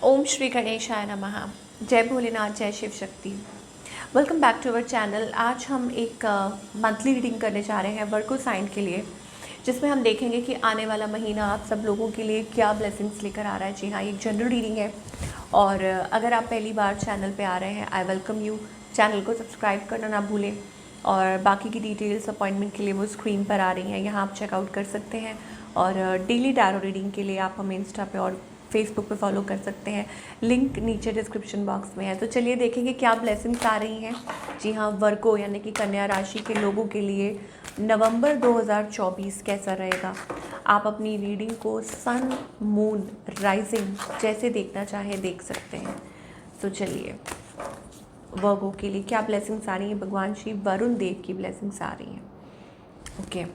ओम श्री गणेशाय नमः। जय भोलेनाथ, जय Shiv Shakti. Welcome back to our channel. आज हम एक मंथली रीडिंग करने जा रहे हैं वर्को साइन के लिए, जिसमें हम देखेंगे कि आने वाला महीना आप सब लोगों के लिए क्या ब्लेसिंग्स लेकर आ रहा है। जी हाँ, एक जनरल रीडिंग है और अगर आप पहली बार चैनल पे आ रहे हैं, आई वेलकम यू। चैनल को सब्सक्राइब करना ना भूलें और बाकी की डिटेल्स अपॉइंटमेंट के लिए वो स्क्रीन पर आ रही हैं, यहाँ आप चेकआउट कर सकते हैं। और डेली टैरो रीडिंग के लिए आप हमें इंस्टा पे और फेसबुक पे फॉलो कर सकते हैं, लिंक नीचे डिस्क्रिप्शन बॉक्स में है। तो चलिए देखेंगे क्या ब्लेसिंग्स आ रही हैं। जी हाँ, वर्को यानी कि कन्या राशि के लोगों के लिए नवंबर 2024 कैसा रहेगा। आप अपनी रीडिंग को सन, मून, राइजिंग जैसे देखना चाहें देख सकते हैं। तो चलिए, वर्गो के लिए क्या ब्लेसिंग्स आ रही हैं। भगवान श्री वरुण देव की ब्लेसिंग्स आ रही हैं। Okay,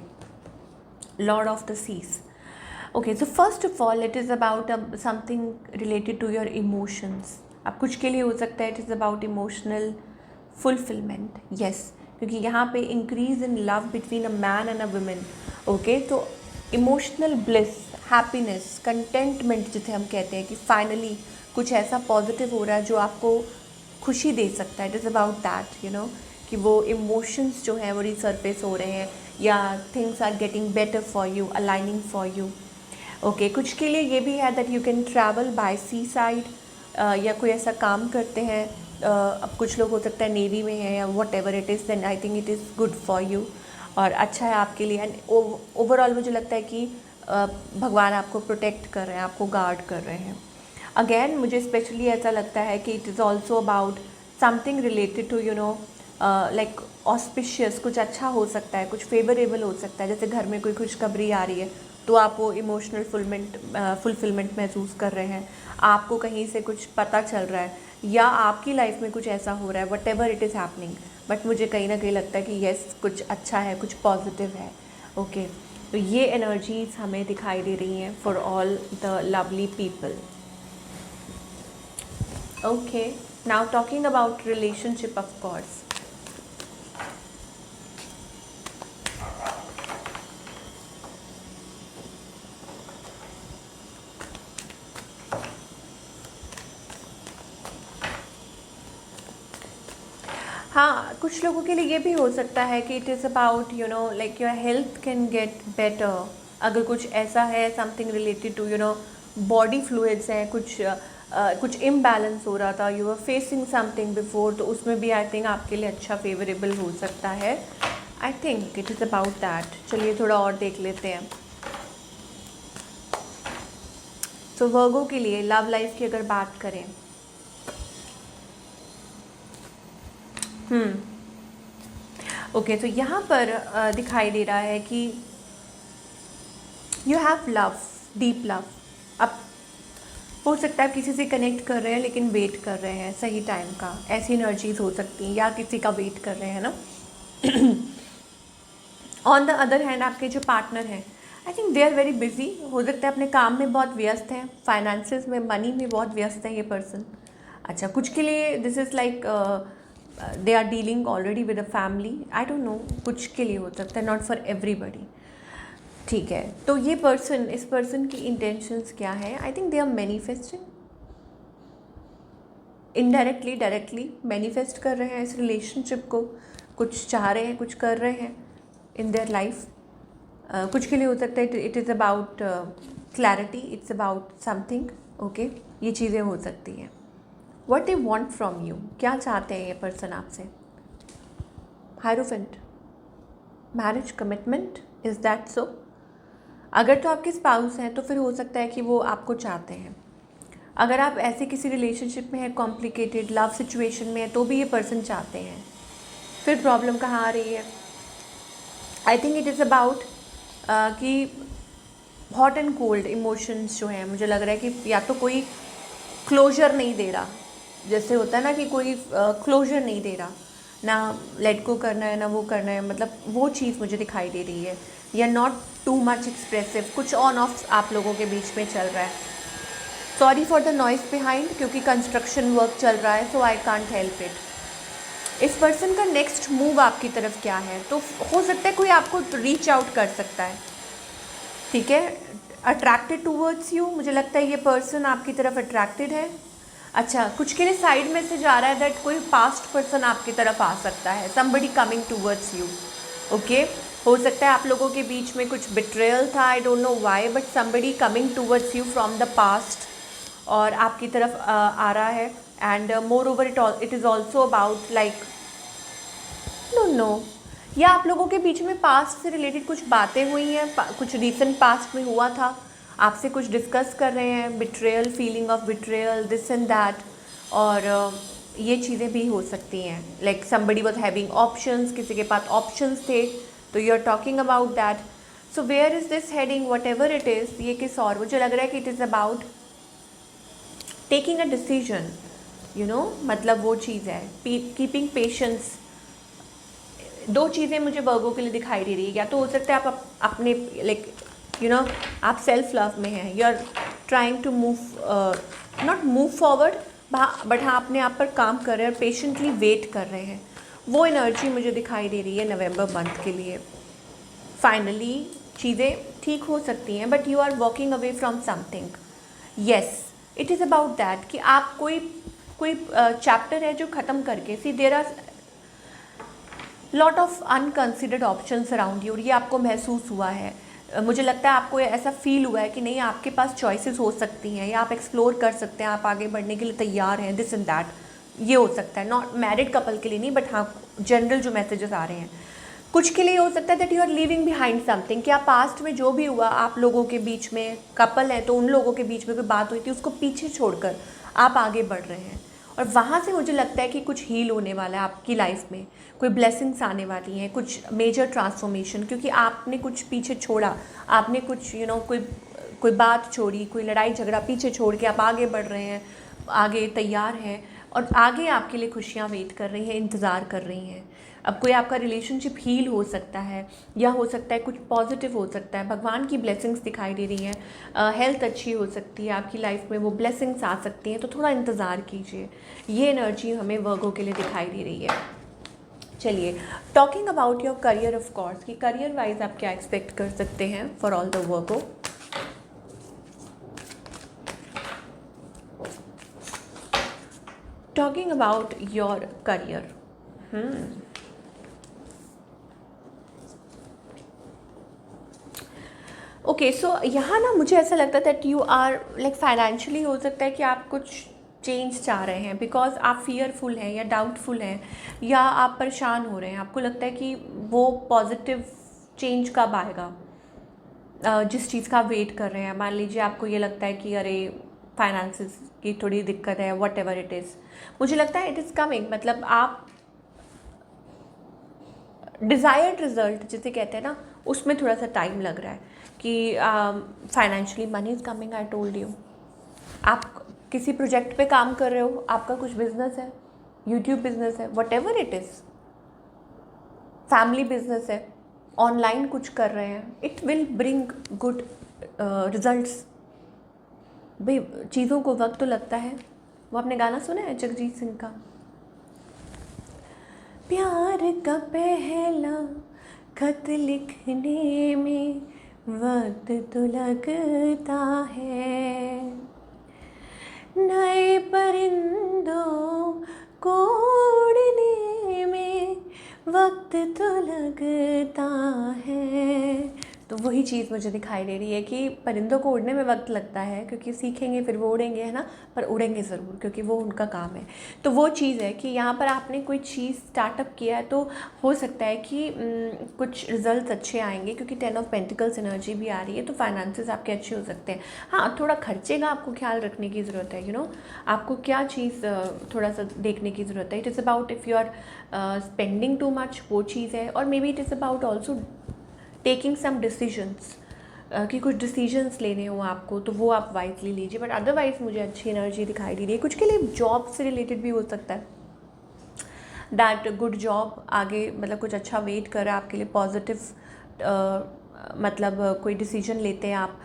lord of the seas. Okay, so first of all it is about something related to your emotions. अब कुछ के लिए हो सकता है it is about emotional fulfilment. Yes, क्योंकि यहाँ पे increase in love between a man and a woman. Okay, तो इमोशनल ब्लिस, हैप्पीनेस, कंटेंटमेंट जिसे हम कहते हैं कि फाइनली कुछ ऐसा पॉजिटिव हो रहा है जो आपको खुशी दे सकता है। It is about that, you know, कि वो इमोशंस जो हैं वो रिसर्फेस हो रहे हैं या things are getting better for you, aligning for you. Okay, कुछ के लिए ये भी है that you can travel by seaside, या कोई ऐसा काम करते हैं। अब कुछ लोग हो सकता है नेवी में है या whatever it is, then I think it is good for you और अच्छा है आपके लिए। एंड ओवरऑल मुझे लगता है कि भगवान आपको प्रोटेक्ट कर रहे हैं, आपको गार्ड कर रहे हैं। अगेन मुझे स्पेशली ऐसा लगता है कि it is also about something related to, you know, like auspicious, कुछ अच्छा हो सकता है, कुछ फेवरेबल हो सकता है। जैसे घर में कोई खुशखबरी आ रही है तो आप वो इमोशनल फुलफिलमेंट महसूस कर रहे हैं, आपको कहीं से कुछ पता चल रहा है या आपकी लाइफ में कुछ ऐसा हो रहा है, what ever it is happening. But मुझे कहीं ना कहीं लगता है कि येस, कुछ अच्छा है, कुछ पॉजिटिव है। ओके, तो ये एनर्जीज हमें दिखाई दे रही हैं for all the lovely people. Okay, now talking about relationship, of course. हाँ, कुछ लोगों के लिए ये भी हो सकता है कि it is about, you know, like your health can get better. अगर कुछ ऐसा है, something related to, you know, body fluids हैं, कुछ इम्बैलेंस हो रहा था, you are facing something before, तो उसमें भी आई थिंक आपके लिए अच्छा फेवरेबल हो सकता है। I think it is about that. चलिए थोड़ा और देख लेते हैं। तो वर्गो के लिए लव लाइफ की अगर बात करें, ओके, तो यहाँ पर दिखाई दे रहा है कि you have love, deep love. अब हो सकता है किसी से कनेक्ट कर रहे हैं लेकिन वेट कर रहे हैं सही टाइम का, ऐसी एनर्जीज हो सकती हैं, या किसी का वेट कर रहे हैं ना। ऑन द अदर हैंड आपके जो पार्टनर हैं, I think they are very busy. हो सकता है अपने काम में बहुत व्यस्त हैं, फाइनेंसेस में, मनी में बहुत व्यस्त है ये पर्सन। अच्छा, कुछ के लिए this is like they are dealing already with a family, I don't know, कुछ के लिए हो सकता है, नॉट फॉर एवरीबडी। ठीक है, तो ये पर्सन, इस पर्सन की इंटेंशंस क्या है। I think they are manifesting, indirectly directly manifest कर रहे हैं इस रिलेशनशिप को, कुछ चाह रहे हैं, कुछ कर रहे हैं इन देयर लाइफ। कुछ के लिए हो सकता है it is about clarity, it's about something. Okay, ये चीज़ें हो सकती हैं। What they want from you, क्या चाहते हैं ये पर्सन आपसे। Hierophant, marriage commitment, is that so. अगर तो आपके स्पाउस हैं तो फिर हो सकता है कि वो आपको चाहते हैं। अगर आप ऐसे किसी रिलेशनशिप में है, कॉम्प्लिकेटेड लव सिचुएशन में है, तो भी ये पर्सन चाहते हैं। फिर प्रॉब्लम कहाँ आ रही है। I think it is about कि हॉट एंड कोल्ड इमोशंस जो हैं, मुझे लग रहा है कि या तो कोई क्लोजर नहीं दे रहा, जैसे होता है ना कि कोई क्लोजर नहीं दे रहा, ना लेट गो करना है ना वो करना है, मतलब वो चीज़ मुझे दिखाई दे रही है। या नॉट टू मच एक्सप्रेसिव, कुछ ऑन ऑफ आप लोगों के बीच में चल रहा है। Sorry for the noise behind, क्योंकि कंस्ट्रक्शन वर्क चल रहा है, सो आई कांट हेल्प इट। इस पर्सन का नेक्स्ट मूव आपकी तरफ क्या है, तो हो सकता है कोई आपको रीच आउट कर सकता है। ठीक है, अट्रैक्टेड टूवर्ड्स यू, मुझे लगता है ये पर्सन आपकी तरफ अट्रैक्टेड है। अच्छा, कुछ के लिए साइड में से जा रहा है दैट कोई पास्ट पर्सन आपकी तरफ आ सकता है, somebody coming towards you. Okay, हो सकता है आप लोगों के बीच में कुछ बिट्रेयल था, आई don't know why, but somebody coming towards you from the past और आपकी तरफ आ रहा है। And more over it is also about like don't know, या आप लोगों के बीच में पास्ट से रिलेटेड कुछ बातें हुई हैं, कुछ रीसेंट पास्ट में हुआ था, आपसे कुछ डिस्कस कर रहे हैं, betrayal, feeling of betrayal, this and that, और ये चीज़ें भी हो सकती हैं। Like somebody was having options, किसी के पास ऑप्शंस थे, तो you are talking about that. So where is this heading, whatever it is, ये किस और, मुझे लग रहा है कि it is about taking a decision, you know, मतलब वो चीज़ है, कीपिंग पेशेंस। दो चीज़ें मुझे वर्गो के लिए दिखाई दे रही है, या तो हो सकता है आप अपने लाइक यू नो आप सेल्फ लव में हैं, you are trying to move, not move forward, but हाँ अपने आप पर काम कर रहे हैं और पेशेंटली वेट कर रहे हैं। वो एनर्जी मुझे दिखाई दे रही है नवंबर मंथ के लिए। फाइनली चीज़ें ठीक हो सकती हैं, but you are walking away from something. Yes, it is about that कि आप कोई चैप्टर है जो ख़त्म करके, see there are lot of unconsidered options around you, और ये आपको महसूस हुआ है। मुझे लगता है आपको ऐसा फील हुआ है कि नहीं, आपके पास चॉइसेस हो सकती हैं, या आप एक्सप्लोर कर सकते हैं, आप आगे बढ़ने के लिए तैयार हैं, दिस एंड दैट। ये हो सकता है, नॉट मैरिड कपल के लिए नहीं, बट हाँ जनरल जो मैसेजेस आ रहे हैं कुछ के लिए हो सकता है that you are leaving behind something, कि आप पास्ट में जो भी हुआ आप लोगों के बीच में, कपल है तो उन लोगों के बीच में कोई बात हुई थी, उसको पीछे छोड़कर आप आगे बढ़ रहे हैं, और वहाँ से मुझे लगता है कि कुछ हील होने वाला है आपकी लाइफ में, कोई ब्लेसिंग्स आने वाली हैं, कुछ मेजर ट्रांसफॉर्मेशन, क्योंकि आपने कुछ पीछे छोड़ा, आपने कुछ यू नो कोई बात छोड़ी, कोई लड़ाई झगड़ा पीछे छोड़ के आप आगे बढ़ रहे हैं, आगे तैयार हैं, और आगे आपके लिए खुशियाँ वेट कर रही हैं, इंतज़ार कर रही हैं। अब कोई आपका रिलेशनशिप हील हो सकता है, या हो सकता है कुछ पॉजिटिव हो सकता है, भगवान की ब्लेसिंग्स दिखाई दे रही हैं, हेल्थ अच्छी हो सकती है आपकी लाइफ में, वो ब्लेसिंग्स आ सकती हैं, तो थोड़ा इंतज़ार कीजिए। ये एनर्जी हमें वर्गो के लिए दिखाई दे रही है। चलिए, talking about your career of course, कि करियर वाइज आप क्या एक्सपेक्ट कर सकते हैं for all the Virgo. Talking about your career, okay, so यहाँ ना मुझे ऐसा लगता है that you are like financially हो सकता है कि आप कुछ चेंज चाह रहे हैं, बिकॉज आप फियरफुल हैं या डाउटफुल हैं, या आप परेशान हो रहे हैं, आपको लगता है कि वो पॉजिटिव चेंज कब आएगा, जिस चीज़ का आप वेट कर रहे हैं। मान लीजिए आपको ये लगता है कि अरे फाइनेंसिस की थोड़ी दिक्कत है, वट एवर इट इज़, मुझे लगता है इट इज़ कमिंग, मतलब आप डिज़ायर्ड रिजल्ट जिसे कहते हैं ना, उसमें थोड़ा सा टाइम लग रहा है कि financially money is coming, I told you. आप किसी प्रोजेक्ट पे काम कर रहे हो, आपका कुछ बिजनेस है, यूट्यूब बिजनेस है, what ever it is, family business है, ऑनलाइन कुछ कर रहे हैं, it will bring good results. भाई चीज़ों को वक्त तो लगता है। वो आपने गाना सुना है जगजीत सिंह का, प्यार का पहला खत लिखने में वक्त तो लगता है, नए परिंदों को उड़ने में वक्त तो लगता है। तो वही चीज़ मुझे दिखाई दे रही है कि परिंदों को उड़ने में वक्त लगता है, क्योंकि सीखेंगे फिर वो उड़ेंगे, है ना, पर उड़ेंगे ज़रूर, क्योंकि वो उनका काम है। तो वो चीज़ है कि यहाँ पर आपने कोई चीज़ स्टार्टअप किया है, तो हो सकता है कि कुछ रिजल्ट्स अच्छे आएंगे, क्योंकि 10 ऑफ पेंटिकल्स एनर्जी भी आ रही है, तो फाइनेंसेस आपके अच्छे हो सकते हैं। हाँ, थोड़ा खर्चे का आपको ख्याल रखने की ज़रूरत है, यू नो, आपको क्या चीज़ थोड़ा सा देखने की ज़रूरत है। It is about if you are spending too much, वो चीज़ है, और maybe it is about also taking some decisions, कि कुछ डिसीजंस लेने हो आपको, तो वो आप वाइजली लीजिए। बट अदरवाइज़ मुझे अच्छी एनर्जी दिखाई दे रही है। कुछ के लिए जॉब से रिलेटेड भी हो सकता है, दैट गुड जॉब आगे, मतलब कुछ अच्छा वेट कर रहा है आपके लिए, पॉजिटिव मतलब कोई डिसीजन लेते हैं आप,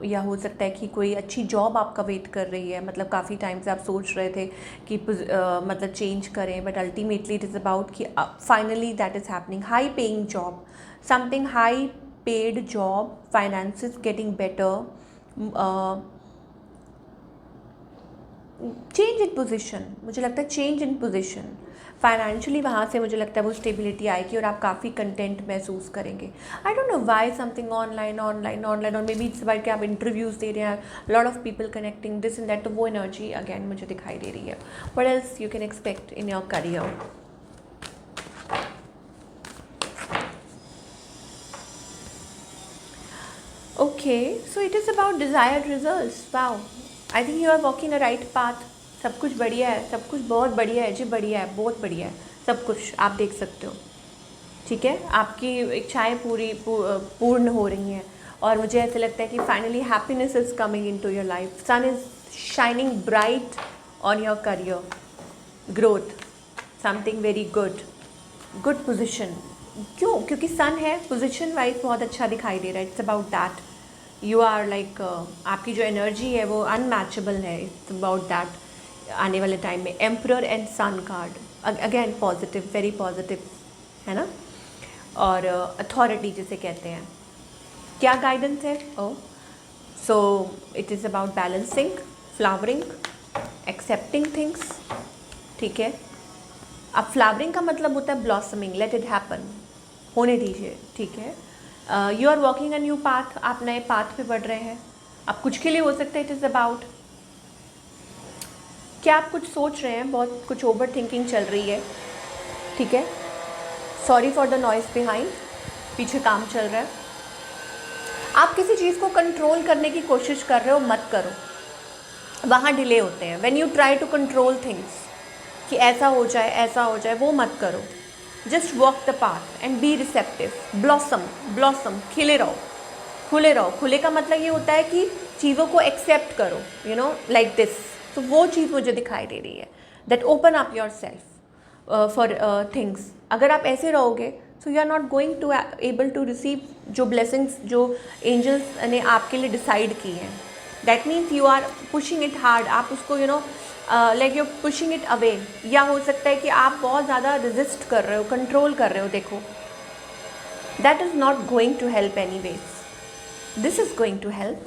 या हो सकता है कि कोई अच्छी जॉब आपका वेट कर रही है, मतलब काफ़ी टाइम से आप सोच रहे थे कि मतलब चेंज करें, but ultimately it is about कि finally that is happening, high paying job, something high paid job, finances getting better, change in position, मुझे लगता है चेंज इन पोजीशन फाइनेंशियली, वहाँ से मुझे लगता है वो स्टेबिलिटी आएगी और आप काफ़ी कंटेंट महसूस करेंगे. आई don't know why something online online online, और मे बी इट्स बार कि आप इंटरव्यूज़ दे रहे हैं, lot of people connecting this and that, तो वो एनर्जी अगेन मुझे दिखाई दे रही है. What else you can expect in your career. Okay, so it is about desired results. Wow, I think you are walking a right path. सब कुछ बढ़िया है, सब कुछ बहुत बढ़िया है जी, बढ़िया है, बहुत बढ़िया है, सब कुछ आप देख सकते हो. ठीक है, आपकी इच्छाएं पूर्ण हो रही हैं और मुझे ऐसा लगता है कि finally happiness is coming into your life. Sun is shining bright on your career growth, something very good position. क्यों? क्योंकि सन है, पोजिशन वाइज बहुत अच्छा दिखाई दे रहा है. It's about that you are like, आपकी जो एनर्जी है वो अनमैचेबल है. इट्स अबाउट दैट आने वाले टाइम में. Emperor and sun card again positive, very positive है ना. और अथॉरिटी जिसे कहते हैं, क्या गाइडेंस है. Oh so it is about balancing, flowering, accepting things. ठीक है, अब फ्लावरिंग का मतलब होता है ब्लॉसमिंग. लेट इट हैपन, होने दीजिए. ठीक है, you are walking a new path, आप नए पाथ पे बढ़ रहे हैं. अब कुछ के लिए हो सकता है इट इज़ अबाउट, क्या आप कुछ सोच रहे हैं, बहुत कुछ ओवर थिंकिंग चल रही है. ठीक है, sorry for the noise behind, पीछे काम चल रहा है. आप किसी चीज़ को कंट्रोल करने की कोशिश कर रहे हो, मत करो, वहाँ डिले होते हैं. When you try to control things कि ऐसा हो जाए ऐसा हो जाए, वो मत करो. Just walk the path and be receptive. Blossom, खिले रहो, खुले रहो. खुले का मतलब ये होता है कि चीज़ों को एक्सेप्ट करो, यू नो, लाइक दिस. तो वो चीज़ मुझे दिखाई दे रही है, that open up yourself for things. अगर आप ऐसे रहोगे so you are not going to able to receive जो ब्लेसिंग्स जो एंजल्स ने आपके लिए डिसाइड की हैं. That means you are pushing it hard. आप उसको you know like you pushing it away. या हो सकता है कि आप बहुत ज़्यादा रेजिस्ट कर रहे हो, कंट्रोल कर रहे हो. देखो, that is not going to help any ways. This is going to help.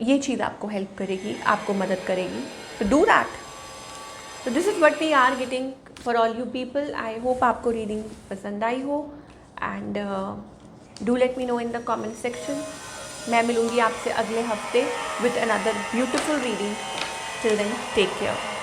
ये चीज़ आपको हेल्प करेगी, आपको मदद करेगी. तो डू दैट. तो this is what we are getting for all you people. I hope आपको रीडिंग पसंद आई हो and do let me know in the comment section. मैं मिलूँगी आपसे अगले हफ्ते with another beautiful reading. Till then take care.